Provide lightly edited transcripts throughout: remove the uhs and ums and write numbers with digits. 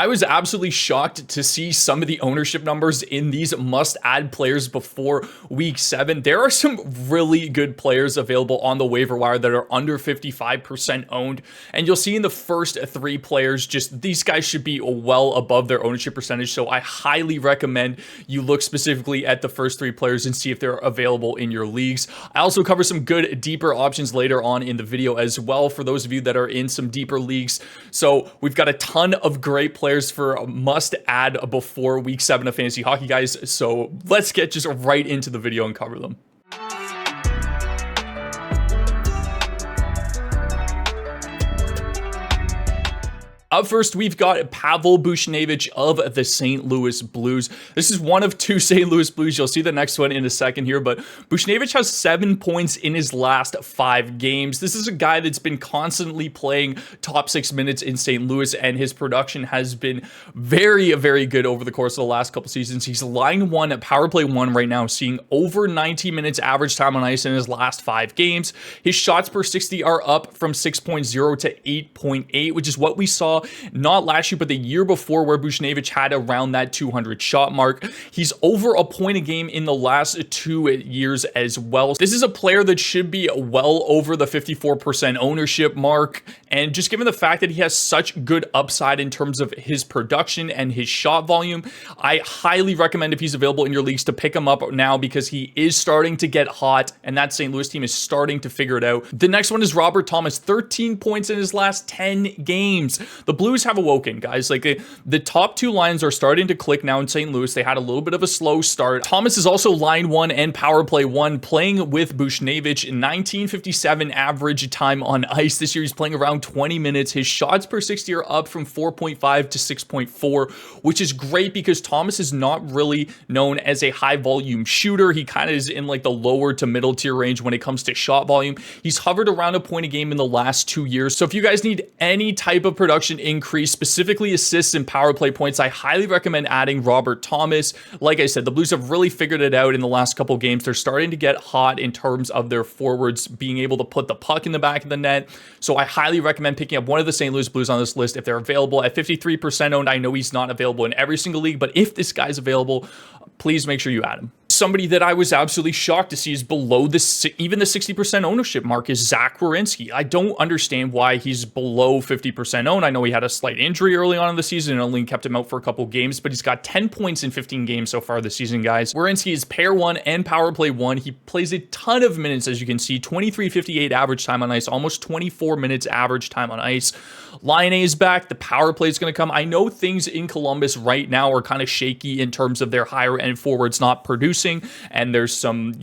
I was absolutely shocked to see some of the ownership numbers in these must-add players before week 7. There are some really good players available on the waiver wire that are under 55% owned, and you'll see in the first 3 players, just these guys should be well above their ownership percentage, so I highly recommend you look specifically at the first 3 players and see if they're available in your leagues. I also cover some good, deeper options later on in the video as well for those of you that are in some deeper leagues. So we've got a ton of great players for a must add before week 7 of fantasy hockey, guys. So let's get just right into the video and cover them. Up first, we've got Pavel Buchnevich of the St. Louis Blues. This is one of 2 St. Louis Blues. You'll see the next one in a second here, but Buchnevich has 7 points in his last 5 games. This is a guy that's been constantly playing top 6 minutes in St. Louis, and his production has been very, very good over the course of the last couple seasons. He's line 1 at power play 1 right now, seeing over 90 minutes average time on ice in his last 5 games. His shots per 60 are up from 6.0 to 8.8, which is what we saw not last year, but the year before, where Buchnevich had around that 200 shot mark. He's over a point a game in the last 2 years as well. This is a player that should be well over the 54% ownership mark. And just given the fact that he has such good upside in terms of his production and his shot volume, I highly recommend, if he's available in your leagues, to pick him up now, because he is starting to get hot and that St. Louis team is starting to figure it out. The next one is Robert Thomas, 13 points in his last 10 games. The Blues have awoken, guys. Like the top 2 lines are starting to click now in St. Louis. They had a little bit of a slow start. Thomas is also line 1 and power play 1, playing with Buchnevich. 1957 average time on ice this year. He's playing around 20 minutes. His shots per 60 are up from 4.5 to 6.4, which is great because Thomas is not really known as a high volume shooter. He kind of is in like the lower to middle tier range when it comes to shot volume. He's hovered around a point a game in the last 2 years. So if you guys need any type of production increase, specifically assists and power play points, I highly recommend adding Robert Thomas. Like I said, the Blues have really figured it out in the last couple games. They're starting to get hot in terms of their forwards being able to put the puck in the back of the net. So I highly recommend picking up one of the St. Louis Blues on this list if they're available. At 53% owned, I know he's not available in every single league, but if this guy's available, please make sure you add him. Somebody that I was absolutely shocked to see is below even the 60% ownership mark is Zach Werenski. I don't understand why he's below 50% owned. I know he had a slight injury early on in the season and only kept him out for a couple games, but he's got 10 points in 15 games so far this season, guys. Werenski is pair 1 and power play 1. He plays a ton of minutes, as you can see, 23:58 average time on ice, almost 24 minutes average time on ice. Line A is back. The power play is going to come. I know things in Columbus right now are kind of shaky in terms of their higher end forwards not producing, and there's some,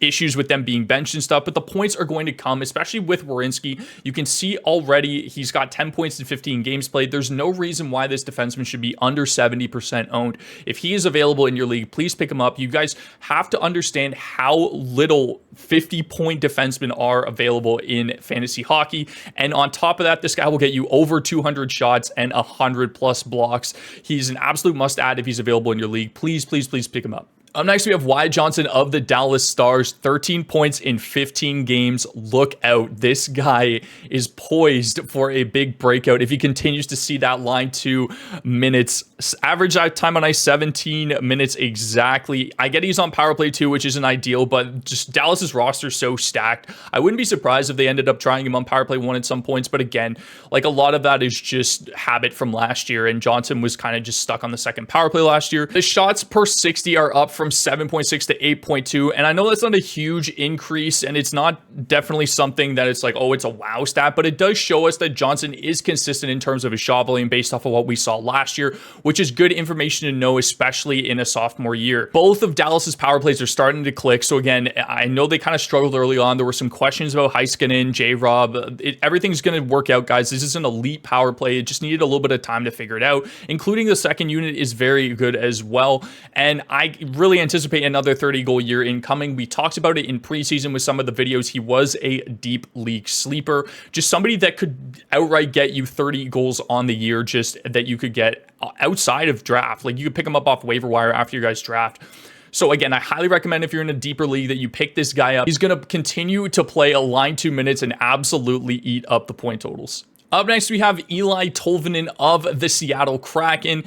issues with them being benched and stuff, but the points are going to come, especially with Werenski. You can see already he's got 10 points in 15 games played. There's no reason why this defenseman should be under 70% owned. If he is available in your league, please pick him up. You guys have to understand how little 50-point defensemen are available in fantasy hockey, and on top of that, this guy will get you over 200 shots and 100 plus blocks. He's an absolute must add if he's available in your league. Please pick him up. Up next, we have Wyatt Johnston of the Dallas Stars, 13 points in 15 games. Look out. This guy is poised for a big breakout if he continues to see that line 2 minutes. Average time on ice, 17 minutes exactly. I get he's on power play 2, which isn't ideal, but just Dallas's roster is so stacked. I wouldn't be surprised if they ended up trying him on power play 1 at some points, but again, like a lot of that is just habit from last year, and Johnson was kind of just stuck on the second power play last year. The shots per 60 are up from 7.6 to 8.2, and I know that's not a huge increase, and it's not definitely something that it's like, oh, it's a wow stat, but it does show us that Johnson is consistent in terms of his shot volume based off of what we saw last year, which is good information to know, especially in a sophomore year. Both of Dallas's power plays are starting to click, so again, I know they kind of struggled early on. There were some questions about Heiskanen, J-Rob. Everything's going to work out, guys. This is an elite power play. It just needed a little bit of time to figure it out, including the second unit is very good as well, and I really anticipate another 30-goal year incoming. We talked about it in preseason with some of the videos. He was a deep league sleeper, just somebody that could outright get you 30 goals on the year, just that you could get outside of draft. Like, you could pick him up off waiver wire after your guys' draft. So again, I highly recommend if you're in a deeper league that you pick this guy up. He's going to continue to play a line 2 minutes and absolutely eat up the point totals. Up next, we have Eeli Tolvanen of the Seattle Kraken.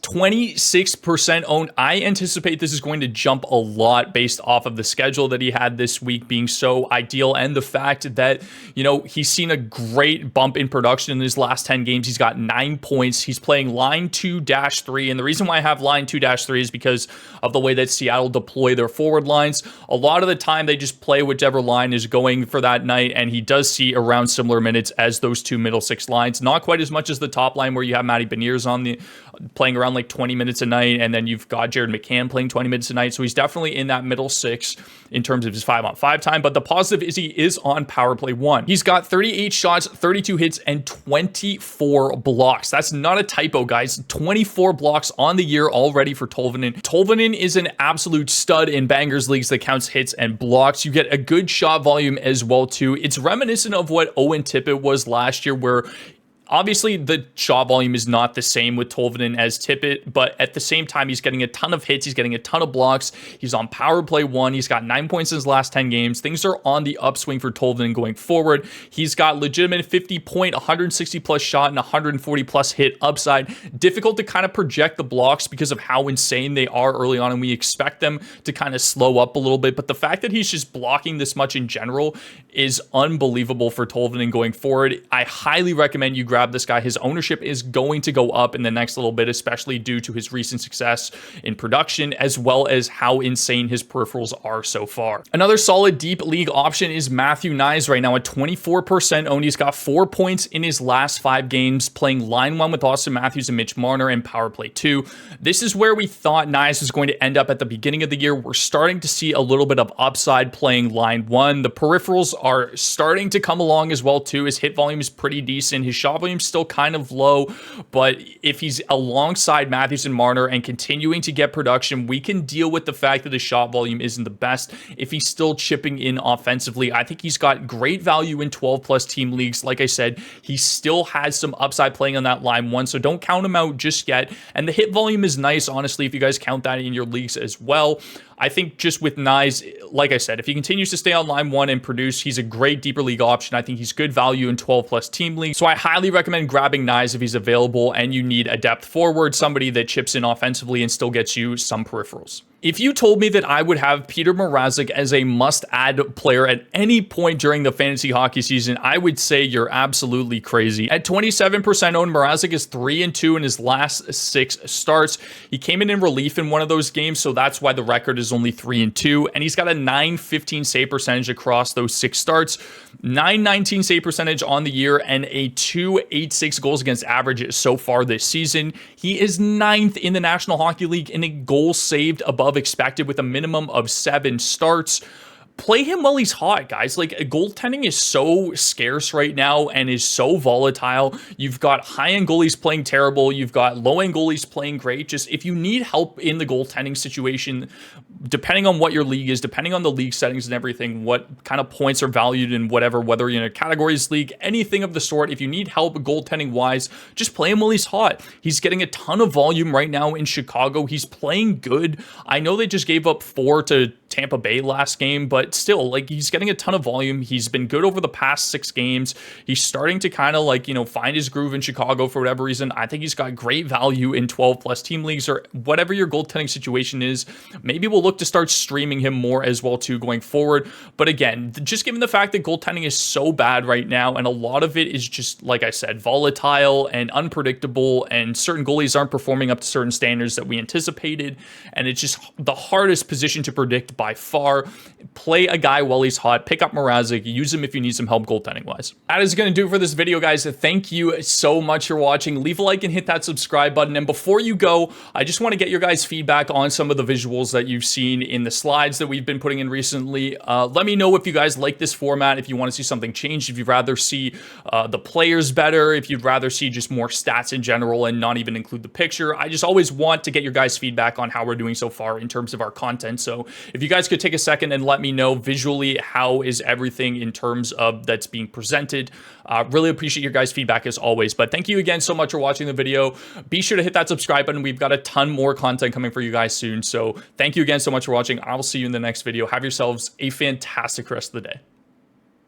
26% owned. I anticipate this is going to jump a lot based off of the schedule that he had this week being so ideal, and the fact that, you know, he's seen a great bump in production in his last 10 games. He's got 9 points. He's playing line 2-3, and the reason why I have line 2-3 is because of the way that Seattle deploy their forward lines. A lot of the time, they just play whichever line is going for that night, and he does see around similar minutes as those two middle six lines. Not quite as much as the top line where you have Matty Beniers on the playing around like 20 minutes a night, and then you've got Jared McCann playing 20 minutes a night. So he's definitely in that middle six in terms of his 5-on-5 time. But the positive is he is on power play 1. He's got 38 shots, 32 hits, and 24 blocks. That's not a typo, guys. 24 blocks on the year already for Tolvanen. Tolvanen is an absolute stud in bangers leagues that counts hits and blocks. You get a good shot volume as well too. It's reminiscent of what Owen Tippett was last year, where obviously, the shot volume is not the same with Tolvanen as Tippett, but at the same time, he's getting a ton of hits. He's getting a ton of blocks. He's on power play 1. He's got 9 points in his last 10 games. Things are on the upswing for Tolvanen going forward. He's got legitimate 50-point, 160-plus shot, and 140-plus hit upside. Difficult to kind of project the blocks because of how insane they are early on, and we expect them to kind of slow up a little bit. But the fact that he's just blocking this much in general is unbelievable for Tolvanen going forward. I highly recommend you grab this guy. His ownership is going to go up in the next little bit, especially due to his recent success in production, as well as how insane his peripherals are so far. Another solid deep league option is Matthew Knies right now at 24% owned. He's got 4 points in his last 5 games, playing line 1 with Austin Matthews and Mitch Marner and power play 2. This is where we thought Knies was going to end up at the beginning of the year. We're starting to see a little bit of upside playing line 1. The peripherals are starting to come along as well too. His hit volume is pretty decent. His shot volume is still kind of low, but if he's alongside Matthews and Marner and continuing to get production, we can deal with the fact that the shot volume isn't the best. If he's still chipping in offensively, I think he's got great value in 12-plus team leagues. Like I said, he still has some upside playing on that line 1, so don't count him out just yet. And the hit volume is nice, honestly, if you guys count that in your leagues as well. I think just with Knies, like I said, if he continues to stay on line 1 and produce, he's a great deeper league option. I think he's good value in 12-plus team leagues. So I highly recommend grabbing Knies if he's available and you need a depth forward, somebody that chips in offensively and still gets you some peripherals. If you told me that I would have Petr Mrazek as a must-add player at any point during the fantasy hockey season, I would say you're absolutely crazy. At 27% owned, Mrazek is 3-2 in his last 6 starts. He came in relief in one of those games, so that's why the record is only 3-2, and he's got a .915 save percentage across those 6 starts, .919 save percentage on the year, and a .286 goals against average so far this season. He is 9th in the National Hockey League in a goal saved above expected with a minimum of 7 starts. Play him while he's hot, guys. Like, goaltending is so scarce right now and is so volatile. You've got high-end goalies playing terrible. You've got low-end goalies playing great. Just if you need help in the goaltending situation, depending on what your league is, depending on the league settings and everything, what kind of points are valued in whatever, whether you're in a categories league, anything of the sort, if you need help goaltending-wise, just play him while he's hot. He's getting a ton of volume right now in Chicago. He's playing good. I know they just gave up 4 to Tampa Bay last game, but still, like, he's getting a ton of volume. He's been good over the past 6 games. He's starting to kind of, like, you know, find his groove in Chicago for whatever reason. I think he's got great value in 12-plus team leagues or whatever your goaltending situation is. Maybe we'll look to start streaming him more as well too going forward. But again, just given the fact that goaltending is so bad right now, and a lot of it is just, like I said, volatile and unpredictable, and certain goalies aren't performing up to certain standards that we anticipated, and it's just the hardest position to predict by far. Play a guy while he's hot. Pick up Mrazek. Use him if you need some help goaltending wise. That is going to do it for this video, guys. Thank you so much for watching. Leave a like and hit that subscribe button. And before you go, I just want to get your guys' feedback on some of the visuals that you've seen in the slides that we've been putting in recently. Let me know if you guys like this format, if you want to see something changed, if you'd rather see the players better, if you'd rather see just more stats in general and not even include the picture. I just always want to get your guys' feedback on how we're doing so far in terms of our content. So if you guys could take a second and let me know visually how is everything in terms of that's being presented. Really appreciate your guys' feedback as always. But thank you again so much for watching the video. Be sure to hit that subscribe button. We've got a ton more content coming for you guys soon. So thank you again so much for watching. I will see you in the next video. Have yourselves a fantastic rest of the day.